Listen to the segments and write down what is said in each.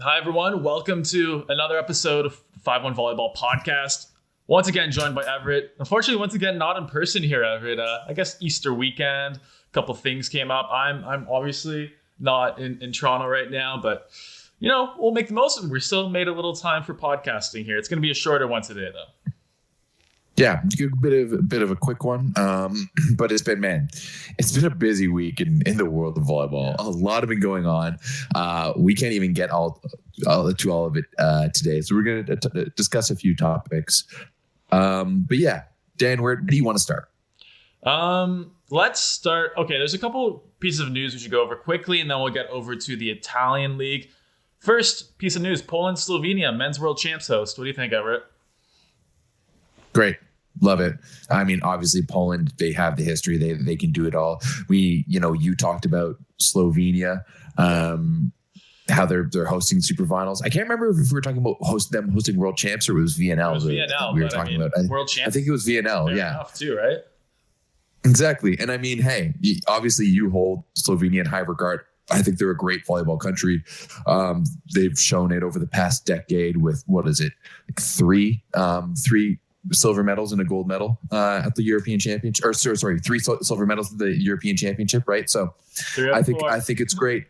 Hi, everyone. Welcome to another episode of 5-1 Volleyball Podcast. Once again, joined by Everett. Unfortunately, once again, not in person here, Everett. I guess Easter weekend, a couple things came up. I'm obviously not in Toronto right now, but, we'll make the most of it. We still made a little time for podcasting here. It's going to be a shorter one today, though. Yeah, a bit of a quick one, but it's been a busy week in the world of volleyball. A lot has been going on. We can't even get all of it today, so we're going to discuss a few topics. But yeah, Dan, where do you want to start? Let's start. Okay, there's a couple pieces of news we should go over quickly, and then we'll get over to the Italian league. First piece of news: Poland, Slovenia, men's world champs host. What do you think, Everett? Great. Love it. I mean, obviously Poland, they have the history. They can do it all. You talked about Slovenia, how they're hosting super finals. I can't remember if we were talking about them hosting world champs or it was VNL. It was VNL. We were talking about world champs. I think it was VNL. Yeah. Enough too, right? Exactly. And I mean, hey, obviously you hold Slovenia in high regard. I think they're a great volleyball country. They've shown it over the past decade with, three silver medals and a gold medal at the European Championship. Or sorry, three silver medals at the European Championship, right? So I think it's great.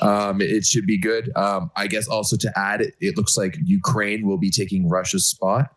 It should be good. I guess also to add, it looks like Ukraine will be taking Russia's spot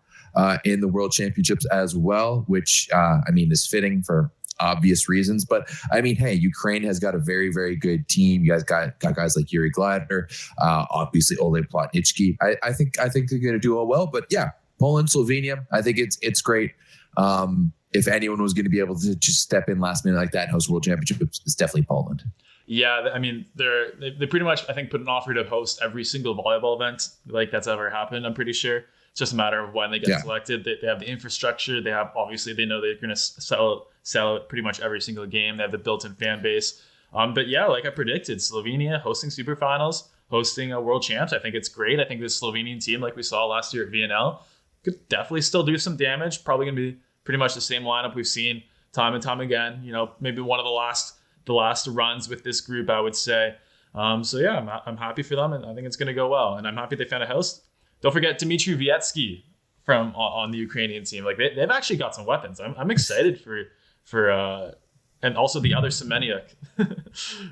in the World Championships as well, which is fitting for obvious reasons. But I mean, hey, Ukraine has got a very, very good team. You guys got guys like Yuri Glider, obviously Ole Plotnitsky. I think they're going to do well. But yeah, Poland, Slovenia, I think it's great. If anyone was going to be able to just step in last minute like that and host World Championship, it's definitely Poland. Yeah, I mean, they pretty much, I think, put an offer to host every single volleyball event like that's ever happened. I'm pretty sure. It's just a matter of when they get selected. They have the infrastructure. They know they're going to sell it pretty much every single game. They have the built-in fan base. But yeah, like I predicted, Slovenia hosting super finals, hosting a world champs. I think it's great. I think this Slovenian team, like we saw last year at VNL, could definitely still do some damage. Probably going to be pretty much the same lineup we've seen time and time again. Maybe one of the last runs with this group, I would say. So yeah, I'm happy for them, and I think it's going to go well. And I'm happy they found a host. Don't forget Dmitry Vietsky on the Ukrainian team. Like they've actually got some weapons. I'm excited for and also the other Semeniuk,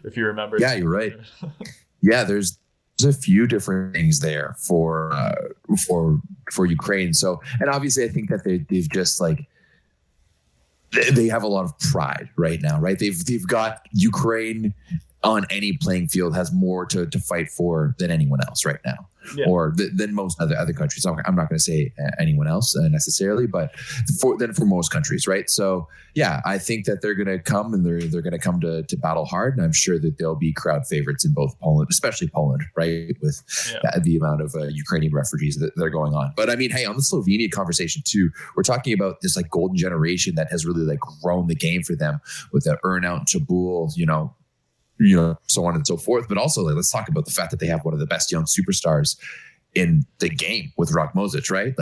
if you remember. Yeah, you're right. Yeah, there's a few different things there for Ukraine. So, and obviously I think that they've just they have a lot of pride right now, right? They've got Ukraine on any playing field has more to fight for than anyone else right now, or than most other countries. I'm not going to say anyone else necessarily, but for most countries, right? So yeah, I think that they're going to come and they're going to come to battle hard, and I'm sure that they'll be crowd favorites in both Poland, especially Poland, right? With the amount of Ukrainian refugees that are going on. But I mean, hey, on the Slovenia conversation too, we're talking about this golden generation that has really grown the game for them with Earnout, Chabul, so on and so forth. But also, let's talk about the fact that they have one of the best young superstars in the game with Rock Mozic, right?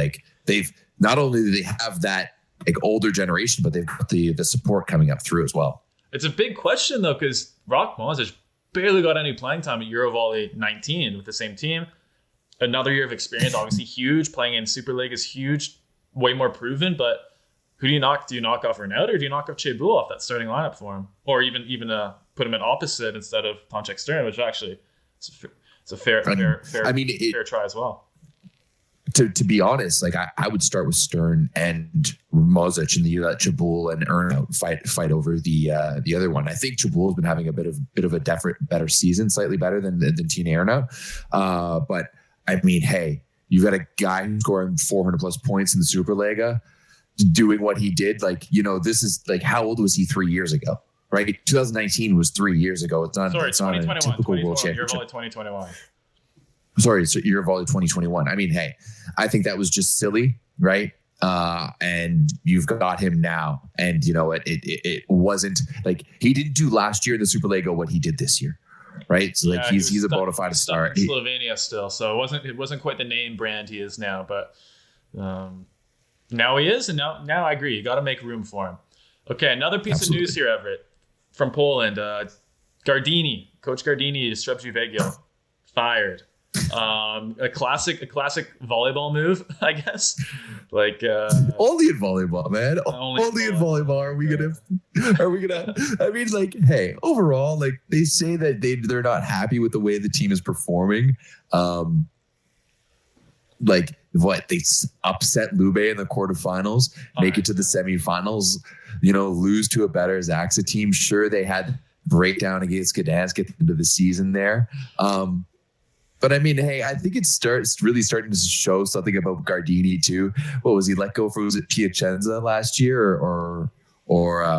They've not only do they have that older generation, but they've got the support coming up through as well. It's a big question though, because Rock Mozic barely got any playing time at Eurovolley 19 with the same team. Another year of experience, obviously huge. Playing in Super League is huge, way more proven. But who do you knock? Do you knock off Earnout, or do you knock off Chabul off that starting lineup for him, or even put him at opposite instead of Tonček Stern, which actually it's a fair try as well. To be honest, I would start with Stern and Mozic, and you let Chabul and Earnout fight over the other one. I think Chabul's been having a bit of a better season, slightly better than Tina Earnout. But I mean, hey, you've got a guy who's scoring 400 plus points in the Superliga, doing what he did. This is how old was he 3 years ago? Right, 2019 was 3 years ago. It's not. Sorry, it's not a typical World Championship. Eurovolley 2021. Sorry, so Eurovolley 2021. I mean, hey, I think that was just silly, right? And you've got him now, and it wasn't he didn't do last year in the Superliga what he did this year, right? So he's a bona fide star. Slovenia still, so it wasn't quite the name brand he is now, but now he is, and now I agree. You got to make room for him. Okay, another piece of news here, Everett. From Poland, Coach Gardini, Jastrzębski Węgiel, fired. A classic volleyball move, I guess. Like only in volleyball, man. Only in volleyball are we gonna I mean, like, hey, overall, like they say that they're not happy with the way the team is performing. Like what, they upset Lube in the quarterfinals, make it to the semifinals, lose to a better Zaxa team. Sure, they had breakdown against Gdansk at the end of the season there. But I mean, hey, I think it's really starting to show something about Gardini too. What was he let go for? Was it Piacenza last year or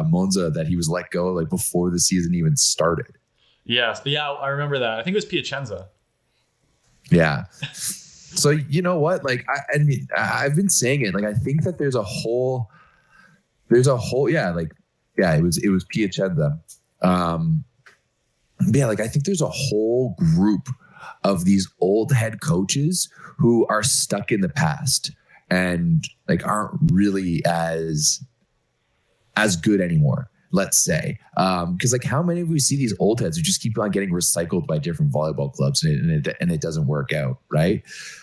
Monza that he was let go like before the season even started? Yeah, I remember that. I think it was Piacenza. Yeah. So you know what? Like I mean, I've been saying it. Like I think that there's a whole it was Piacenza. Like I think there's a whole group of these old head coaches who are stuck in the past and like aren't really as good anymore, let's say. Because like how many of we see these old heads who just keep on getting recycled by different volleyball clubs and it doesn't work out, right?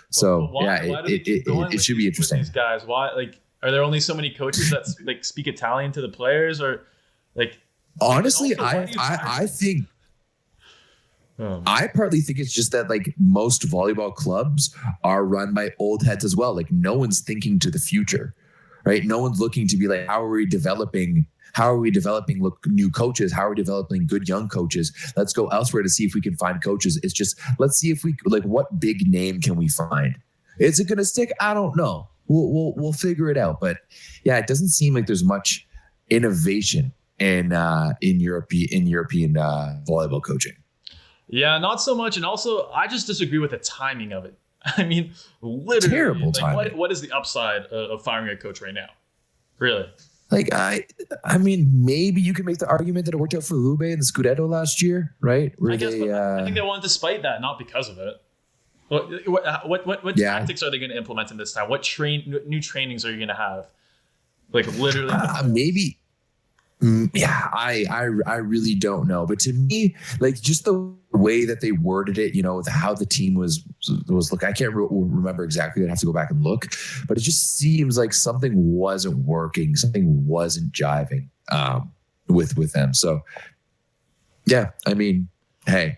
So it should be interesting. These guys, why, like, are there only so many coaches that like speak Italian to the players, or like? Honestly, I think. I partly think it's just that like most volleyball clubs are run by old heads as well. Like no one's thinking to the future, right? No one's looking to be like, how are we developing new coaches? How are we developing good young coaches? Let's go elsewhere to see if we can find coaches. It's just, let's see if we like, what big name can we find? Is it going to stick? I don't know. We'll figure it out. But yeah, it doesn't seem like there's much innovation in European volleyball coaching. Yeah, not so much. And also, I just disagree with the timing of it. I mean, literally, terrible timing. What is the upside of firing a coach right now? Really? Like, I mean, maybe you can make the argument that it worked out for Lube in the Scudetto last year, right? I think they wanted to spite that, not because of it. What tactics are they going to implement in this time? What new trainings are you going to have? Like, literally, maybe. Yeah, I really don't know. But to me, like just the way that they worded it, with how the team was look. I can't remember exactly. I'd have to go back and look. But it just seems like something wasn't working. Something wasn't jiving with them. So yeah, I mean, hey,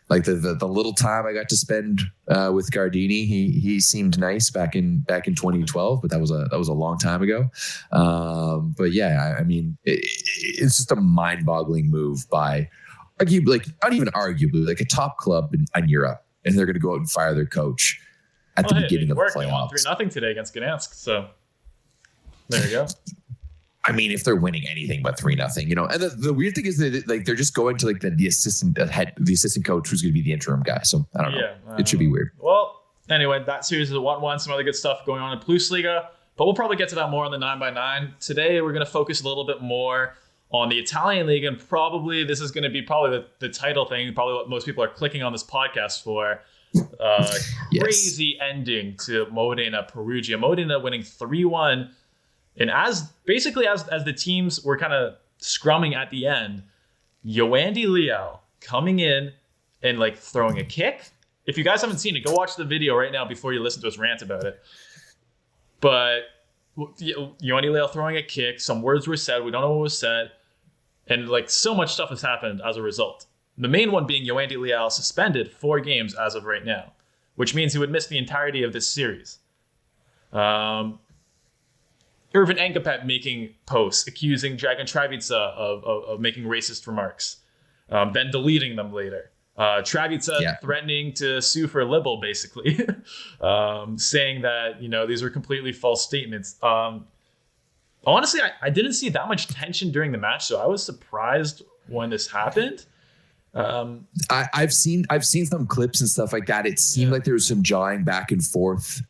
like the little time I got to spend with Gardini, he seemed nice back in 2012, but that was a long time ago. But yeah, I mean, it's just a mind-boggling move by not even arguably, like a top club in Europe, and they're going to go out and fire their coach at the beginning of the playoffs. They won 3-0 today against Gdansk, so there you go. I mean, if they're winning anything but 3-0, and the weird thing is that like they're just going to like the assistant coach who's going to be the interim guy. So I don't know. It should be weird. Well, anyway, that series is a 1-1. Some other good stuff going on in Plusliga, but we'll probably get to that more on the 9x9. Today, we're going to focus a little bit more on the Italian league, and probably this is going to be the title thing, probably what most people are clicking on this podcast for. Crazy ending to Modena Perugia. Modena winning 3-1. And as the teams were kind of scrumming at the end, Yoandy Leal coming in and like throwing a kick. If you guys haven't seen it, go watch the video right now before you listen to us rant about it. But Yoandy Leal throwing a kick, some words were said, we don't know what was said, and like so much stuff has happened as a result. The main one being Yoandy Leal suspended 4 games as of right now, which means he would miss the entirety of this series. Irvin Engapet making posts accusing Dragan Travica of making racist remarks, then deleting them later. Travica threatening to sue for libel, basically, saying that these were completely false statements. Honestly, I didn't see that much tension during the match, so I was surprised when this happened. I've seen some clips and stuff like that. It seemed like there was some jawing back and forth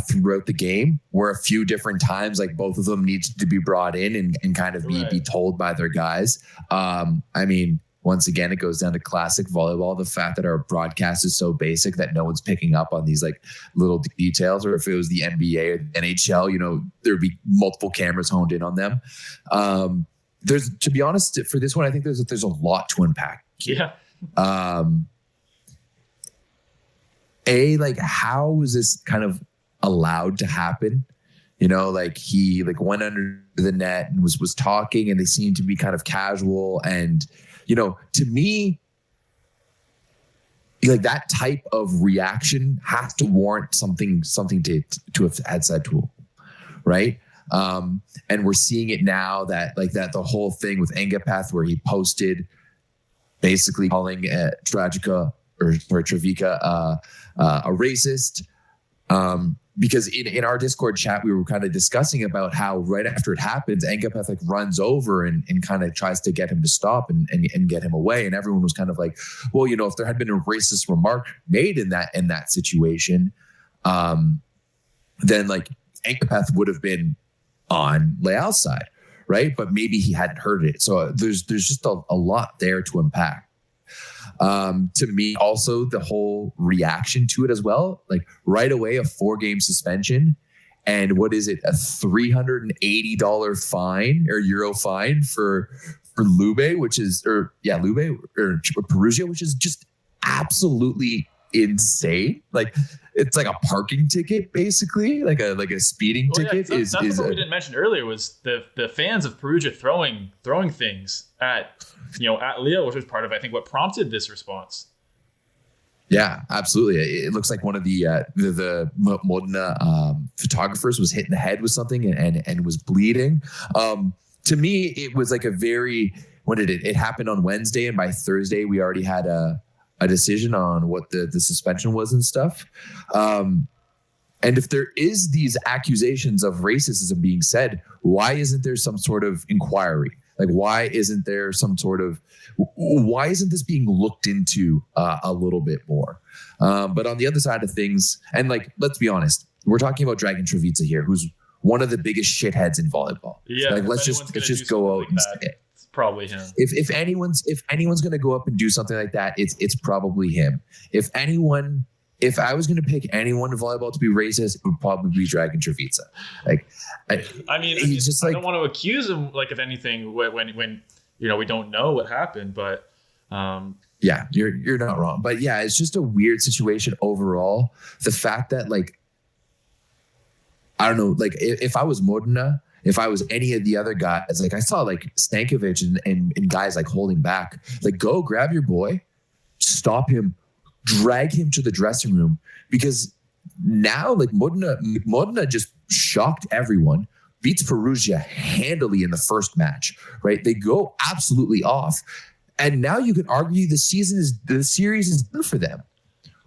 throughout the game, where a few different times, like both of them needed to be brought in and kind of be told by their guys. I mean, once again, it goes down to classic volleyball, the fact that our broadcast is so basic that no one's picking up on these like little details. Or if it was the NBA or NHL, there'd be multiple cameras honed in on them. To be honest, for this one, I think there's a lot to unpack here. like, how was this kind of allowed to happen? You know, like he like went under the net and was talking, and they seemed to be kind of casual. And, you know, to me, like that type of reaction has to warrant something to have had said to him, right? And we're seeing it now that the whole thing with Engapeth, where he posted basically calling Tragica or Travika a racist. Because in our Discord chat, we were kind of discussing about how right after it happens, Engapeth like runs over and kind of tries to get him to stop and get him away. And everyone was kind of like, well, you know, if there had been a racist remark made in that situation, then like Engapeth would have been on Leal's side, right? But maybe he hadn't heard it. So there's just a lot there to unpack. To me, also the whole reaction to it as well, like right away, a 4-game suspension, and what is it, a $380 fine or euro fine for Lube, Lube or Perugia, which is just absolutely insane. Like it's like a parking ticket, basically, like a speeding ticket. That's what we didn't mention earlier was the fans of Perugia throwing things at Leal, which was part of, I think, what prompted this response. Yeah, absolutely. It looks like one of the Modena photographers was hit in the head with something and was bleeding. To me, it was like it happened on Wednesday, and by Thursday we already had a decision on what the suspension was and stuff. And if there is these accusations of racism being said, why isn't there some sort of inquiry? Like, why isn't this being looked into a little bit more? But on the other side of things, and like, let's be honest, we're talking about Dragan Travica here, who's one of the biggest shitheads in volleyball. Yeah, like let's just go out and say it. It's probably him. If anyone's going to go up and do something like that, it's probably him. If I was going to pick anyone in volleyball to be racist, it would probably be Dragan Travica. Like, he's just like, I don't want to accuse him, like, of anything when we don't know what happened, but yeah, you're not wrong. But yeah, it's just a weird situation overall. The fact that, like, I don't know, like if I was Modena, if I was any of the other guys, like I saw like Stankovic and guys like holding back, like go grab your boy, stop him, drag him to the dressing room, because now like Modena just shocked everyone, beats Perugia handily in the first match, right? They go absolutely off. And now you can argue the series is done for them,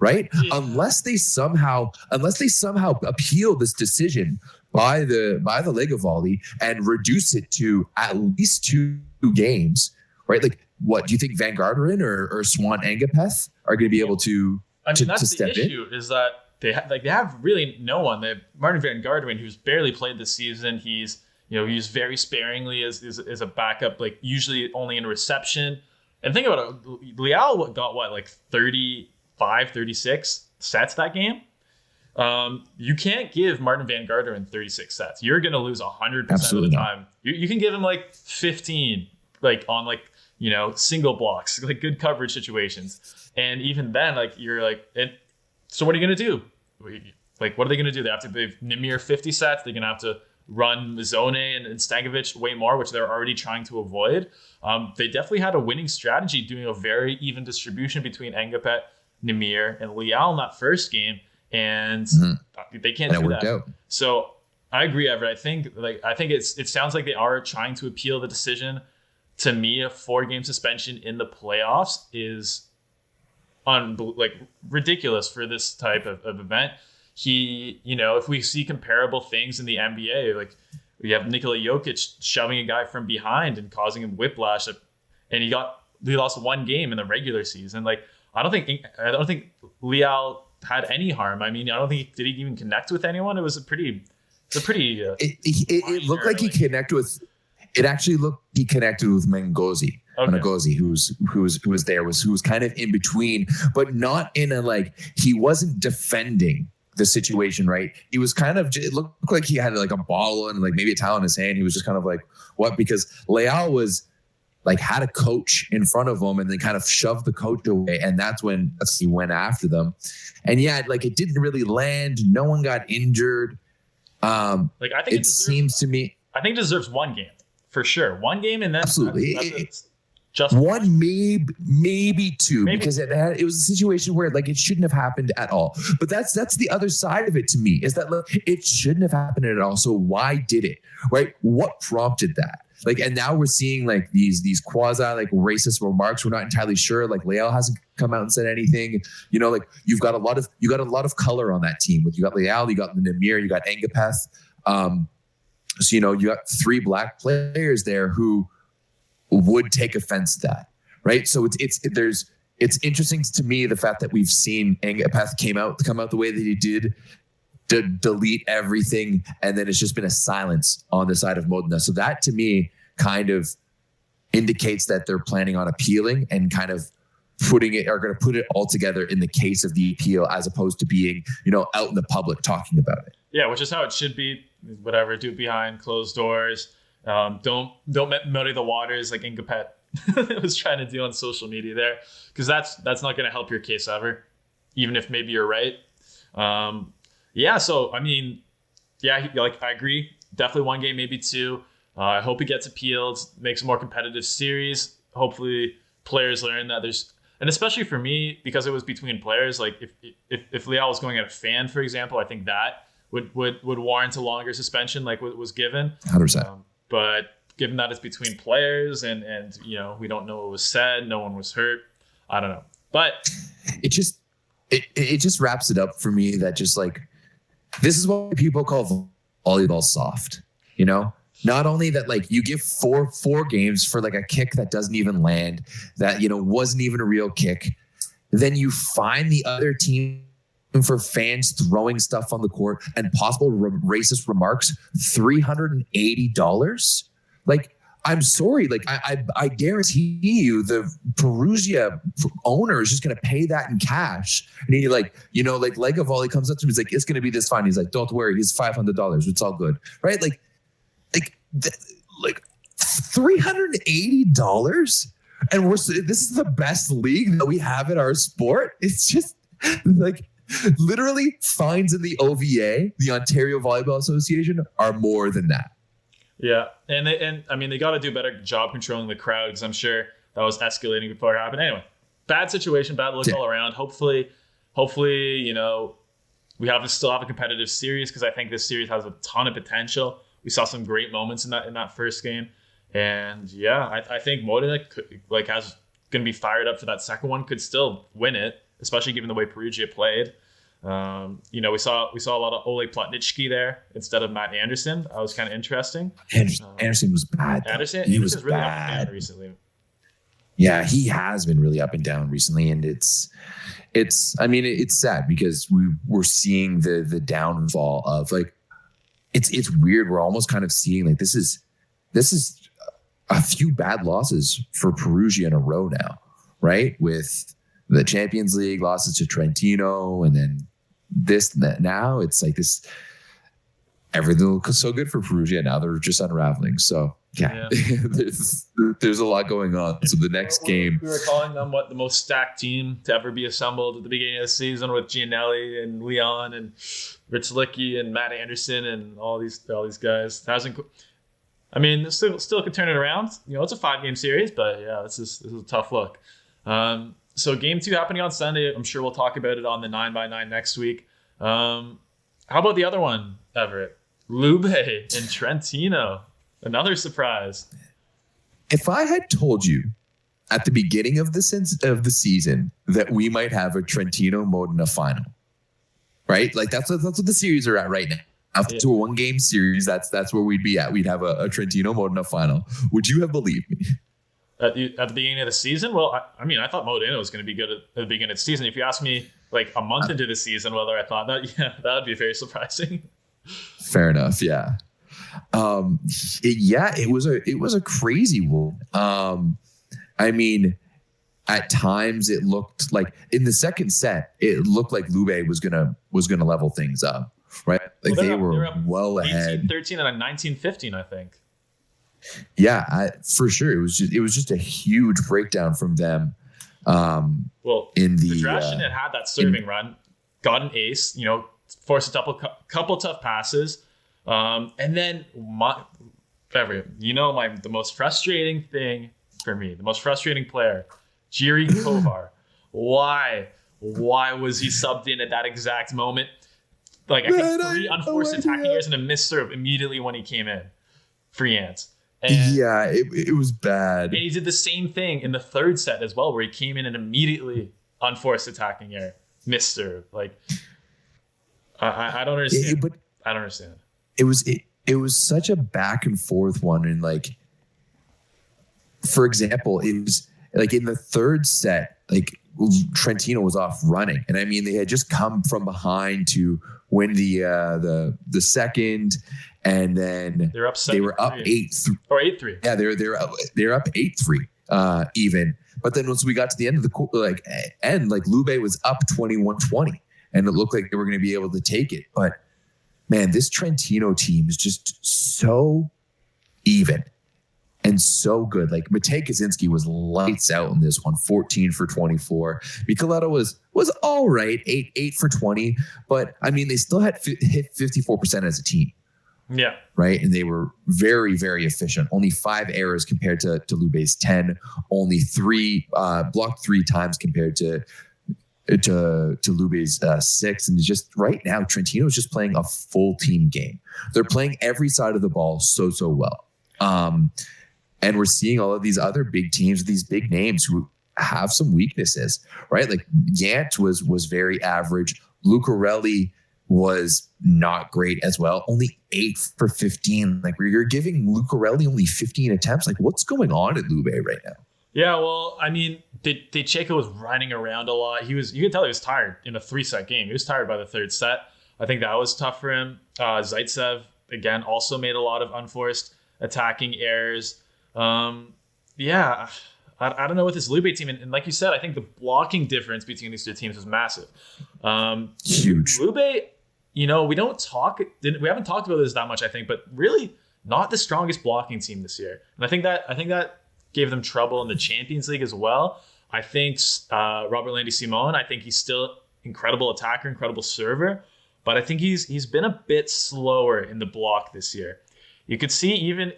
right? Yeah. Unless they somehow appeal this decision by the Lega Volley and reduce it to at least 2 games, right? Like, what do you think Van Garderen or Swan Engapeth are going to be able to? That's the issue. Is that they have really no one. They have Martin Van Garderen, who's barely played this season. He's used very sparingly as a backup, like usually only in reception. And think about it, Leal got like 35, 36 sets that game. You can't give Martin Van Garderen 36 sets. You're going to lose 100% of the time. You can give him like 15, like on like, single blocks, like good coverage situations. And even then, like you're like, so what are you going to do? Like, what are they going to do? They have to give Nimir 50 sets. They're going to have to run Zone and Stankovic way more, which they're already trying to avoid. They definitely had a winning strategy doing a very even distribution between Engapeth, Nimir, and Leal in that first game. And they can't do that. Out. So I agree, Everett. I think it sounds like they are trying to appeal the decision. To me, a 4-game suspension in the playoffs is ridiculous for this type of event. If we see comparable things in the NBA, like we have Nikola Jokic shoving a guy from behind and causing him whiplash, and he lost 1 game in the regular season. Like I don't think Leal had any harm. I mean, I don't think did he even connect with anyone. It was it looked like he connected with. It actually looked he connected with Mengozi. Okay. Mengozi, who was kind of in between, but not in a like he wasn't defending the situation, right? He was kind of, it looked like he had like a bottle and like maybe a towel in his hand. He was just kind of like, what? Because Leal was like had a coach in front of them and then kind of shoved the coach away. And that's when he went after them. And yeah, like it didn't really land. No one got injured. Like I think it seems to me, I think it deserves one game for sure. One game, and then absolutely that's just one, maybe two, because it was a situation where like it shouldn't have happened at all. But that's the other side of it to me, is that look, it shouldn't have happened at all. So why did it? Right? What prompted that? Like, and now we're seeing like these quasi like racist remarks. We're not entirely sure. Like Leal hasn't come out and said anything. You know, like you got a lot of color on that team. You got Leal, you got Namir, you got Engapeth. So you know, you got 3 black players there who would take offense to that, right? So it's interesting to me the fact that we've seen Engapeth come out the way that he did, to delete everything, and then it's just been a silence on the side of Modena. So that to me kind of indicates that they're planning on appealing and kind of going to put it all together in the case of the appeal, as opposed to being, you know, out in the public talking about it. Yeah, which is how it should be. Whatever, do it behind closed doors. Don't muddy the waters like Engapeth was trying to do on social media there, because that's not going to help your case ever, even if maybe you're right. Yeah, so I mean, yeah, like I agree. Definitely one game, maybe two. I hope it gets appealed, makes a more competitive series. Hopefully, players learn that and especially for me, because it was between players. Like if Leal was going at a fan, for example, I think that would warrant a longer suspension, like what was given. 100%. But given that it's between players and you know, we don't know what was said, no one was hurt. I don't know, but it just wraps it up for me that just like, this is what people call volleyball soft, you know? Not only that, like you give four games for like a kick that doesn't even land, that, you know, wasn't even a real kick. Then you find the other team for fans throwing stuff on the court and possible racist remarks, $380. Like, I'm sorry. Like I guarantee you the Perugia owner is just going to pay that in cash. And he like, you know, like Lega Volley comes up to him. He's like, it's going to be this fine. He's like, don't worry. He's $500. It's all good. Right. Like $380. And this is the best league that we have in our sport. It's just like literally fines in the OVA, the Ontario Volleyball Association, are more than that. Yeah, and I mean, they got to do a better job controlling the crowd, because I'm sure that was escalating before it happened. Anyway, bad situation, bad look all around. Hopefully, you know, we still have a competitive series, because I think this series has a ton of potential. We saw some great moments in that first game, and yeah, I think Modena going to be fired up for that second one, could still win it, especially given the way Perugia played. You know, we saw a lot of Ole Plotnicki there instead of Matt Anderson. That was kind of interesting. Anderson was bad. He was really bad. Up and down recently. Yeah, he has been really up and down recently, and it's sad, because we're seeing the downfall of like, it's weird. We're almost kind of seeing like this is a few bad losses for Perugia in a row now, right? With the Champions League losses to Trentino, and then this and that. Now it's like this, everything looks so good for Perugia. Now they're just unraveling. So yeah. there's a lot going on. So the next game, we were calling them the most stacked team to ever be assembled at the beginning of the season, with Gianelli and Leon and Rich Licky and Matt Anderson and all these guys. I mean, still could turn it around. You know, it's a 5-game series, but yeah, this is a tough look. So game 2 happening on Sunday. I'm sure we'll talk about it on the 9x9 next week. How about the other one, Everett? Lube in Trentino. Another surprise. If I had told you at the beginning of the season that we might have a Trentino Modena final, right? Like that's what the series are at right now. After a 1-game series, that's where we'd be at. We'd have a Trentino Modena final. Would you have believed me? At the beginning of the season? Well, I mean, I thought Modena was going to be good at the beginning of the season. If you asked me like a month into the season whether I thought that, yeah, that would be very surprising. Fair enough. Yeah. It was a crazy one. I mean, at times it looked like in the second set, it looked like Lube was gonna level things up, right? Like they were well ahead. 18-13 and 19-15, I think. Yeah, for sure. It was just a huge breakdown from them. In the Pedrashin had that serving run, got an ace, forced a couple tough passes, and then the most frustrating thing for me, the most frustrating player, Jiri Kovar. Why was he subbed in at that exact moment? Like, I think 3 unforced attacking errors and a missed serve immediately when he came in for Yance. And it was bad. And he did the same thing in the third set as well, where he came in and immediately unforced attacking error, missed serve. Like, I don't understand. I don't understand. It was such a back and forth one, and like, for example, it was like in the third set, like Trentino was off running, and I mean they had just come from behind to win the second, and then they were up 8-3 or 8-3. Yeah, they're up 8-3 even. But then once we got to the end of the end, Lube was up 21-20, and it looked like they were going to be able to take it. But man, this Trentino team is just so even and so good. Like, Matej Kaczynski was lights out in this one, 14 for 24. Micheletto was all right, 8 for 20. But I mean, they still had hit 54% as a team. Yeah. Right. And they were very, very efficient. Only 5 errors compared to Lube's 10. Only 3 blocked 3 times compared to Lube's 6. And just right now, Trentino is just playing a full team game. They're playing every side of the ball so well. And we're seeing all of these other big teams, these big names who have some weaknesses, right? Like Yant was very average. Lucarelli was not great as well. Only 8 for 15. Like, you're giving Lucarelli only 15 attempts. Like, what's going on at Lube right now? Yeah, well, I mean, Checo was running around a lot. You could tell he was tired in a 3-set game. He was tired by the third set. I think that was tough for him. Zaitsev, again, also made a lot of unforced attacking errors. I don't know with this Lube team. And like you said, I think the blocking difference between these two teams is massive. Huge. Lube, we haven't talked about this that much, I think, but really not the strongest blocking team this year. And I think that gave them trouble in the Champions League as well. I think Robert Landy Simon, I think he's still incredible attacker, incredible server, but I think he's been a bit slower in the block this year. You could see even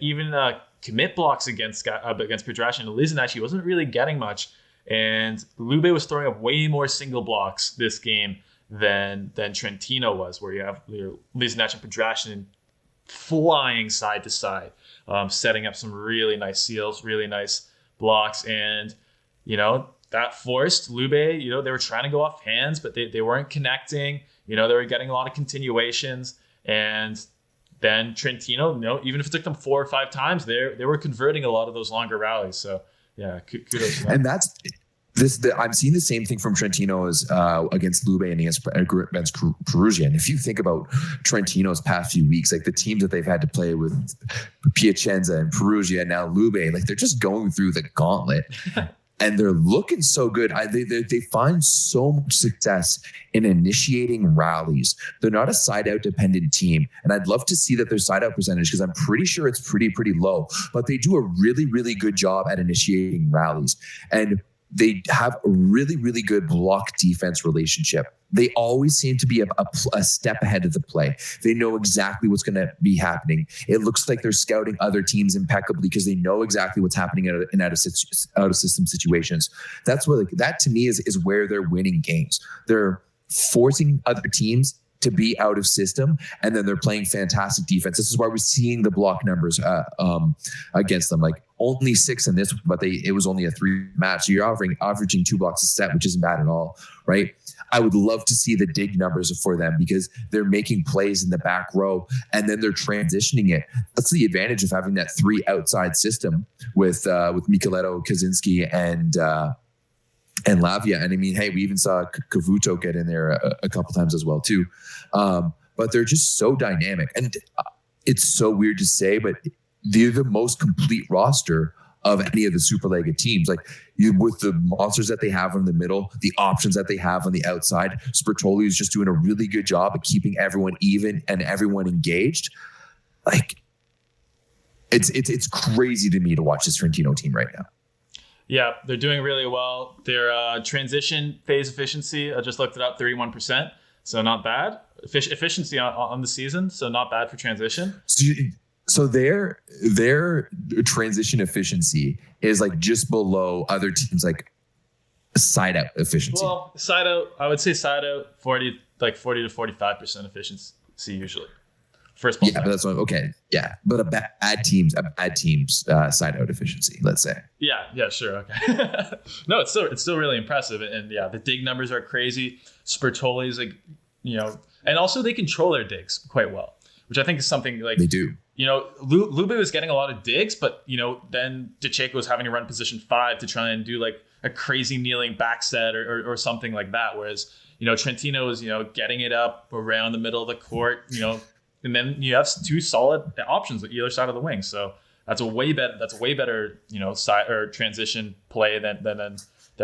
commit blocks against Pedrashin and Liznach, he wasn't really getting much. And Lube was throwing up way more single blocks this game than Trentino was, where you have Liznach and Pedrashin flying side to side, setting up some really nice seals, really nice blocks. And, that forced Lube, they were trying to go off hands, but they weren't connecting. They were getting a lot of continuations. And then Trentino, even if it took them 4 or 5 times, they were converting a lot of those longer rallies. So, yeah, kudos to them. And I'm seeing the same thing from Trentino as against Lube and against Perugia. And if you think about Trentino's past few weeks, like the teams that they've had to play with, Piacenza and Perugia, and now Lube, like they're just going through the gauntlet. And they're looking so good. They find so much success in initiating rallies. They're not a side-out dependent team. And I'd love to see that their side-out percentage, because I'm pretty sure it's pretty low. But they do a really, really good job at initiating rallies. And they have a really, really good block defense relationship. They always seem to be a step ahead of the play. They know exactly what's going to be happening. It looks like they're scouting other teams impeccably because they know exactly what's happening in out of system situations. That's what that to me is where they're winning games. They're forcing other teams to be out of system, and then they're playing fantastic defense. This is why we're seeing the block numbers against them. Like only 6 in this, but it was only a 3 match. So you're averaging 2 blocks a set, which isn't bad at all, right? I would love to see the dig numbers for them because they're making plays in the back row and then they're transitioning it. That's the advantage of having that 3 outside system with Micheletto, Kaczynski, and Lavia. And I mean, hey, we even saw Cavuto get in there a couple times as well too. But they're just so dynamic, and it's so weird to say, but they're the most complete roster of any of the Superliga teams. Like with the monsters that they have in the middle, the options that they have on the outside, Spertoli is just doing a really good job of keeping everyone even and everyone engaged. Like It's crazy to me to watch this Trentino team right now. Yeah, they're doing really well. Their transition phase efficiency, I just looked it up, 31%. So not bad. Efficiency on the season, so not bad for transition. So their transition efficiency is like just below other teams, like side out efficiency. Well, side out, I would say side out 40 to 45% efficiency usually. First ball. Yeah, but that's what, okay. Yeah, but a bad team's side out efficiency, let's say. Yeah, sure, okay. No, it's still really impressive, and yeah, the dig numbers are crazy. Spertoli's like, and also they control their digs quite well, which I think is something like they do. Lube was getting a lot of digs, but then DeCheco was having to run position 5 to try and do like a crazy kneeling back set or something like that. Whereas Trentino was getting it up around the middle of the court, and then you have two solid options at either side of the wing. So that's a way better side or transition play than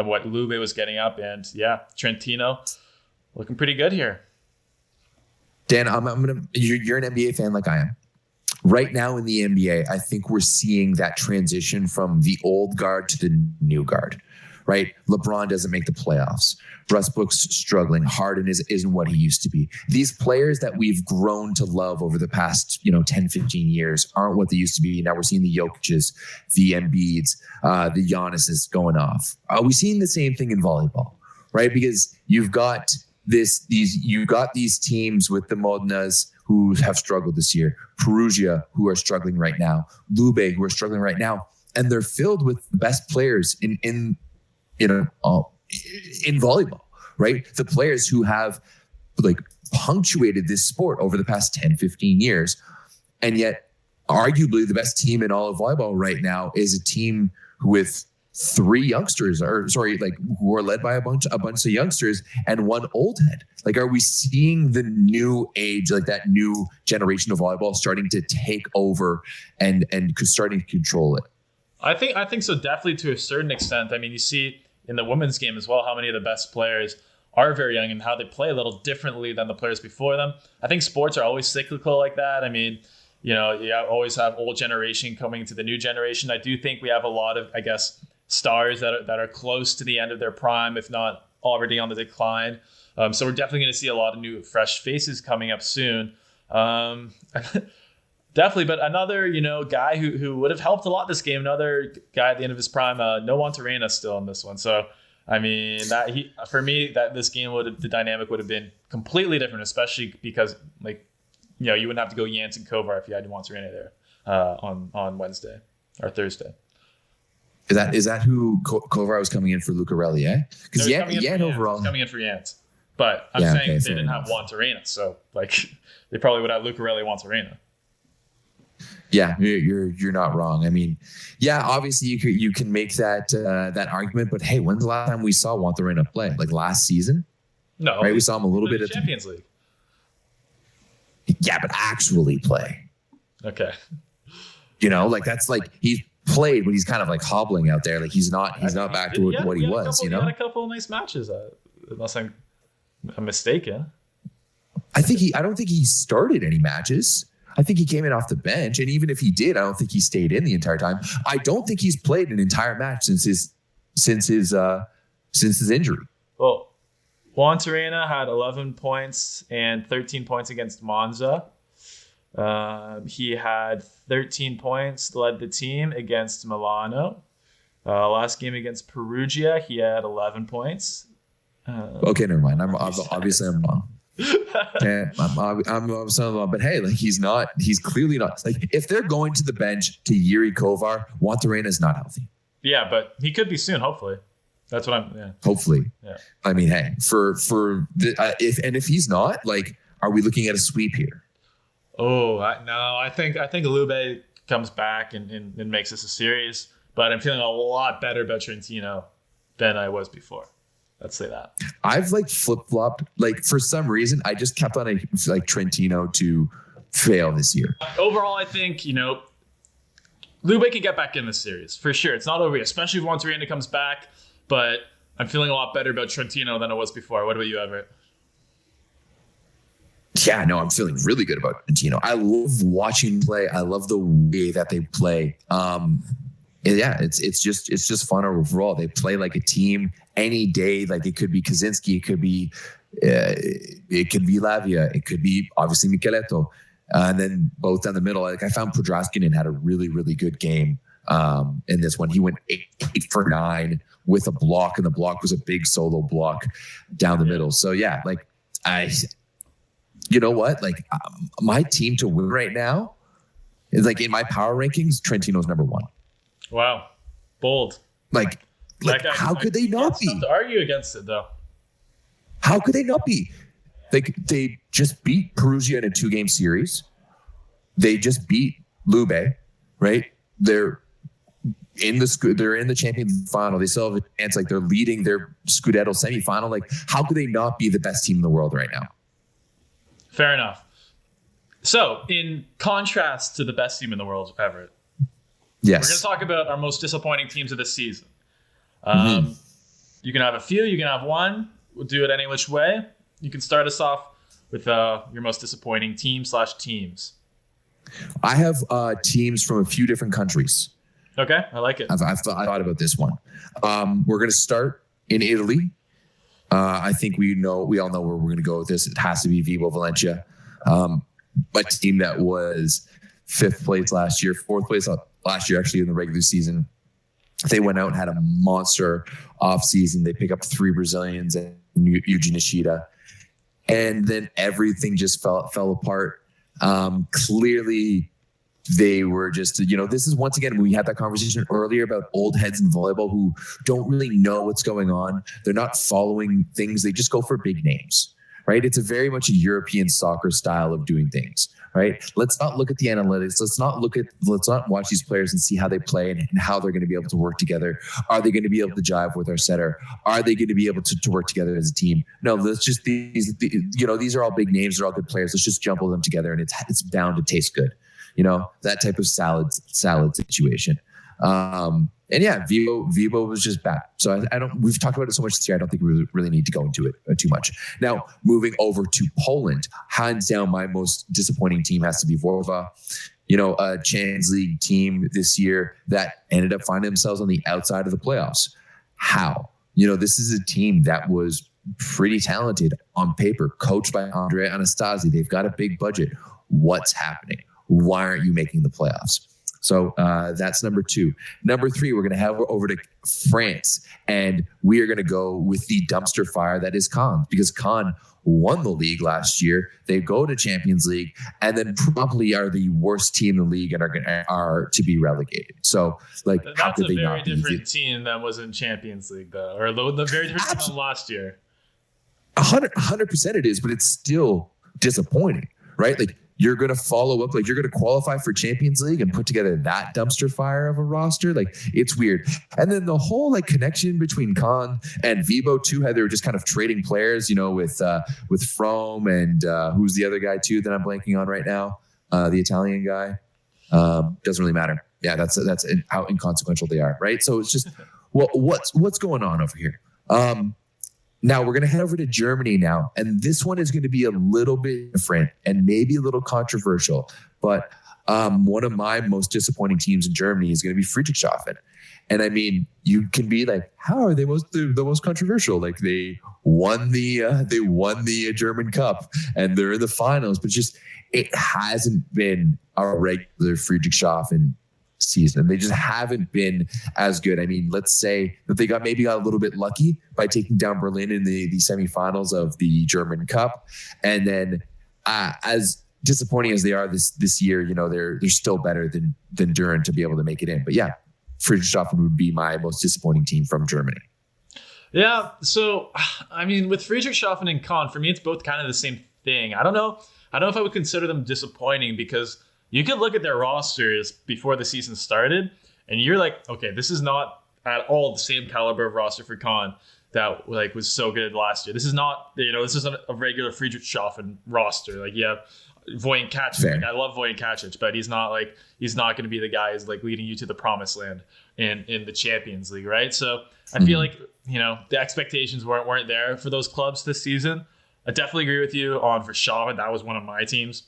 what Lube was getting up. And yeah, Trentino looking pretty good here. Dan, you're an NBA fan like I am. Right now in the NBA, I think we're seeing that transition from the old guard to the new guard, right? LeBron doesn't make the playoffs. Russ Book's struggling. Harden isn't what he used to be. These players that we've grown to love over the past, 10, 15 years aren't what they used to be. Now we're seeing the Jokic's, the Embiid's, the Giannis's going off. Are we seeing the same thing in volleyball, right? Because you've got these teams with the Modnas who have struggled this year, Perugia who are struggling right now, Lube who are struggling right now, and they're filled with the best players in volleyball, right? The players who have like punctuated this sport over the past 10, 15 years. And yet arguably the best team in all of volleyball right now is a team with 3 youngsters, who are led by a bunch of youngsters and one old head. Like, are we seeing the new age, like that new generation of volleyball starting to take over and starting to control it? I think so, definitely to a certain extent. I mean, you see in the women's game as well how many of the best players are very young and how they play a little differently than the players before them. I think sports are always cyclical like that. I mean, you always have old generation coming to the new generation. I do think we have a lot of, I guess, stars that are close to the end of their prime, if not already on the decline. So we're definitely going to see a lot of new, fresh faces coming up soon. Definitely, but another guy who would have helped a lot this game, another guy at the end of his prime, no Monterrey still in this one. So I mean for me this game the dynamic would have been completely different, especially because you wouldn't have to go Yance and Kovar if you had Monterrey there on Wednesday or Thursday. Is that who Kovar was coming in for Lucarelli, eh? Because Yant overall coming in for Yant. But I'm saying they didn't have Juan Torena, so they probably would have Lucarelli, Juan Torena. Yeah, you're not wrong. I mean, yeah, obviously you can make that argument, but hey, when's the last time we saw Juan Torena play? Like last season? No, right. We saw him a little bit at the Champions League. Yeah, but actually play. Okay. That's like he's played, but he's kind of like hobbling out there. Like he's not back to what he was. He had a couple of nice matches, unless I'm mistaken. I don't think he started any matches. I think he came in off the bench, and even if he did, I don't think he stayed in the entire time. I don't think he's played an entire match since his injury. Well, Juan Torena had 11 points and 13 points against Monza. He had 13 points, led the team against Milano. Last game against Perugia, he had 11 points. Okay, never mind. I'm wrong. Yeah, I'm son of, but hey, he's clearly not. Like, if they're going to the bench to Yuri Kovar, Juan Torena is not healthy. Yeah, but he could be soon, hopefully. That's what I'm. Yeah. Hopefully. Yeah. I mean, hey, if he's not, are we looking at a sweep here? Oh no, I think Lube comes back and makes this a series, but I'm feeling a lot better about Trentino than I was before. Let's say that. I've flip-flopped. For some reason, I just kept on Trentino to fail this year. Overall, I think, Lube can get back in this series for sure. It's not over yet, especially if Juan Torena comes back, but I'm feeling a lot better about Trentino than I was before. What about you, Everett? Yeah, no, I'm feeling really good about Trentino. I love watching play. I love the way that they play. Yeah, it's just fun overall. They play like a team any day. Like it could be Kaczynski, it could be Lavia, it could be obviously Micheletto, and then both down the middle. Like I found Podraskinen had a really, really good game in this one. He went 8 for 9 with a block, and the block was a big solo block down the middle. So yeah, like you know what? Like my team to win right now is like in my power rankings, Trentino's number 1. Wow, bold. Like how could they not be? To argue against it though. How could they not be? Like they just beat Perugia in a 2-game series. They just beat Lube, right? They're in the Champions final. They still have a chance. Like they're leading their Scudetto semifinal. Like how could they not be the best team in the world right now? Fair enough. So, in contrast to the best team in the world, Everett, yes, we're going to talk about our most disappointing teams of the season. You can have a few, you can have one. We'll do it any which way. You can start us off with your most disappointing teams. I have teams from a few different countries. Okay, I like it. I thought about this one. We're going to start in Italy. I think we all know where we're going to go with this. It has to be Vibo Valencia, a team that was 5th place last year, 4th place last year, actually in the regular season. They went out and had a monster offseason. They pick up 3 Brazilians and Yuji Nishida, and then everything just fell apart. Clearly, they were just, this is once again, we had that conversation earlier about old heads in volleyball who don't really know what's going on. They're not following things. They just go for big names, right? It's a very much a European soccer style of doing things, right? Let's not look at the analytics. Let's not watch these players and see how they play and how they're going to be able to work together. Are they going to be able to jive with our setter? Are they going to be able to work together as a team? No, let's just, these are all big names. They're all good players. Let's just jumble them together and it's bound to taste good. That type of salad situation. And yeah, Vibo was just bad. So we've talked about it so much this year. I don't think we really need to go into it too much. Now, moving over to Poland, hands down, my most disappointing team has to be Vorwa. A Champions League team this year that ended up finding themselves on the outside of the playoffs. How? This is a team that was pretty talented on paper, coached by Andrea Anastasi. They've got a big budget. What's happening? Why aren't you making the playoffs? So that's number 2. Number 3, we're going to head over to France, and we are going to go with the dumpster fire that is Caen, because Caen won the league last year. They go to Champions League, and then probably are the worst team in the league and are to be relegated. So, like, that's how could they not be? That's a very different team that was in Champions League, though, or the very different team last year. 100% it is, but it's still disappointing, right? Like, you're going to follow up, like you're going to qualify for Champions League and put together that dumpster fire of a roster. Like it's weird. And then the whole like connection between Caen and Vibo too, how they were just kind of trading players, with Frome and who's the other guy too that I'm blanking on right now, the Italian guy. Doesn't really matter. Yeah, that's how inconsequential they are, right? So it's just what's going on over here. Now we're going to head over to Germany now, and this one is going to be a little bit different and maybe a little controversial, but one of my most disappointing teams in Germany is going to be Friedrichshafen. And I mean, you can be like, how are they the most controversial? Like they won the German Cup and they're in the finals, but just it hasn't been a regular Friedrichshafen season. They just haven't been as good. I mean, let's say that they got a little bit lucky by taking down Berlin in the semifinals of the German Cup. And then as disappointing as they are this year, they're still better than Düren to be able to make it in. But yeah, Friedrichshafen would be my most disappointing team from Germany. Yeah. So, I mean, with Friedrichshafen and Caen, for me, it's both kind of the same thing. I don't know if I would consider them disappointing because you could look at their rosters before the season started and you're like, okay, this is not at all the same caliber of roster for Caen that like was so good last year. This is not, this isn't a regular Friedrichshafen roster. Like, yeah, Vojislav Kacic. Like, I love Vojislav Kacic, but he's not going to be the guy who's like leading you to the promised land in the Champions League, right? So I feel like, the expectations weren't there for those clubs this season. I definitely agree with you on Vershaw. That was one of my teams.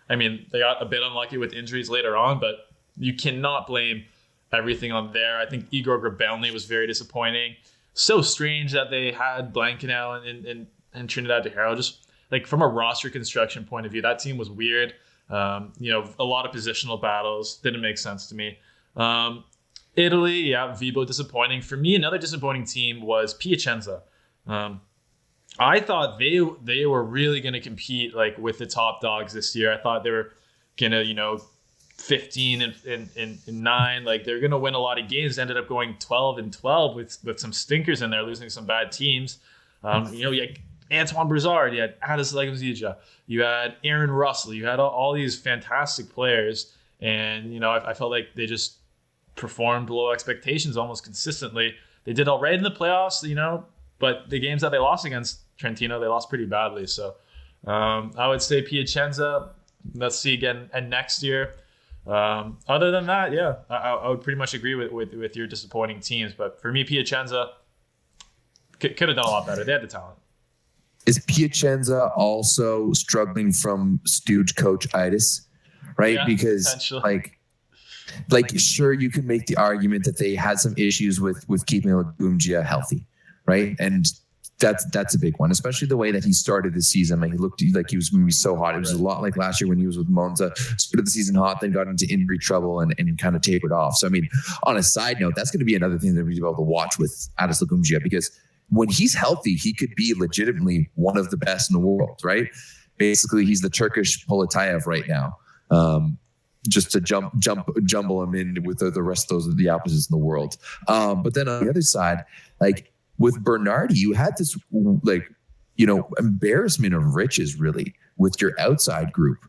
I mean, they got a bit unlucky with injuries later on, but you cannot blame everything on there. I think Igor Grabelny was very disappointing. So strange that they had Blankenau and Trinidad DeHaro. Just like from a roster construction point of view, that team was weird. A lot of positional battles didn't make sense to me. Italy, Vibo disappointing. For me, another disappointing team was Piacenza. I thought they were really going to compete like with the top dogs this year. I thought they were going to, 15 and 9. Like they're going to win a lot of games. Ended up going 12-12 with some stinkers in there, losing some bad teams. You had Antoine Broussard, you had Addis Legumzija, you had Aaron Russell, you had all these fantastic players. And, I felt like they just performed below expectations almost consistently. They did all right in the playoffs, but the games that they lost against Trentino, they lost pretty badly. So I would say Piacenza, let's see again and next year. Other than that, I would pretty much agree with your disappointing teams. But for me, Piacenza could have done a lot better. They had the talent. Is Piacenza also struggling from stooge coach-itis, right? Yeah, because like sure, you can make the argument that they had some issues with keeping Legumzija healthy, right? And that's a big one, especially the way that he started the season. Like he looked like he was going to be so hot. It was a lot like last year when he was with Monza, started the season hot, then got into injury trouble and kind of tapered off. So, I mean, on a side note, that's going to be another thing that we'll be able to watch with Addis Legumzija, because when he's healthy, he could be legitimately one of the best in the world, right? Basically, he's the Turkish Poletayev right now. Just to jumble him in with the rest of the opposites in the world. But then on the other side, like with Bernardi, you had this embarrassment of riches really with your outside group,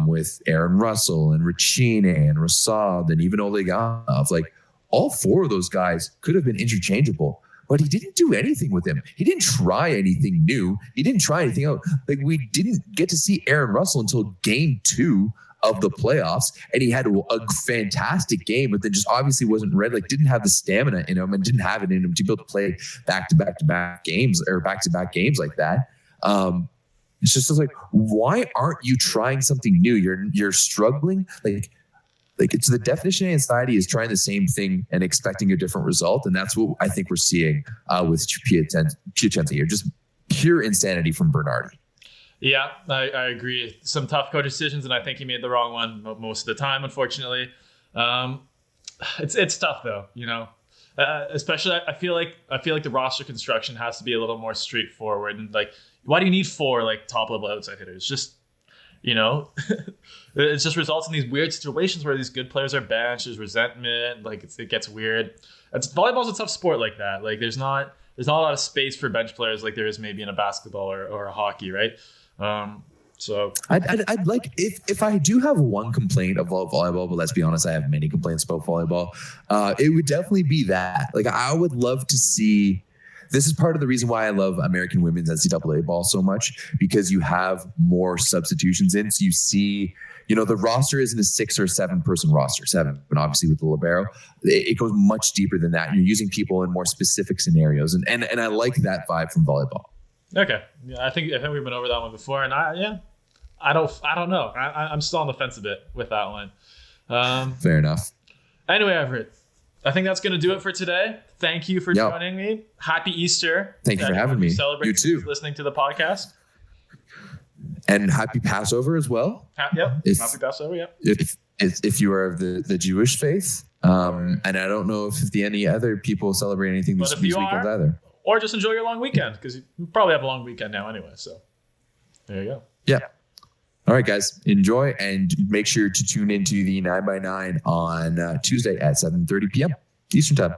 with Aaron Russell and Ricine and Rassad and even Oleganov. Like all four of those guys could have been interchangeable, but he didn't do anything with him. He didn't try anything new. He didn't try anything out. Like we didn't get to see Aaron Russell until game 2 of the playoffs, and he had a fantastic game, but then just obviously wasn't ready, like didn't have the stamina in him and didn't have it in him to be able to play back-to-back games like that. It's just like, why aren't you trying something new? You're struggling. Like it's the definition of anxiety is trying the same thing and expecting a different result, and that's what I think we're seeing with Piacenza here. Just pure insanity from Bernardi. Yeah, I agree. Some tough coach decisions, and I think he made the wrong one most of the time, unfortunately. It's tough though, especially I feel like the roster construction has to be a little more straightforward. And like, why do you need 4 like top level outside hitters? Just it just results in these weird situations where these good players are benched. There's resentment. Like it gets weird. Volleyball's a tough sport like that. Like there's not a lot of space for bench players like there is maybe in a basketball or a hockey, right? So I'd like if I do have one complaint about volleyball, but let's be honest, I have many complaints about volleyball. It would definitely be that. Like I would love to see. This is part of the reason why I love American women's NCAA ball so much, because you have more substitutions in. So you see, the roster isn't a 6 or 7 person roster, 7, but obviously with the libero, it goes much deeper than that. You're using people in more specific scenarios, and I like that vibe from volleyball. Okay, yeah, I think we've been over that one before, and I don't know. I'm still on the fence a bit with that one. Fair enough. Anyway, Everett, I think that's going to do it for today. Thank you for joining me. Happy Easter. Thank you for having me. You too. Listening to the podcast. And happy Passover as well. Happy Passover. Yep. If you are of the Jewish faith, and I don't know if any other people celebrate anything this weekend either. Or just enjoy your long weekend, because you probably have a long weekend now anyway. So there you go. Yeah. All right, guys, enjoy, and make sure to tune into the 9x9 on Tuesday at 7:30 p.m. Eastern time.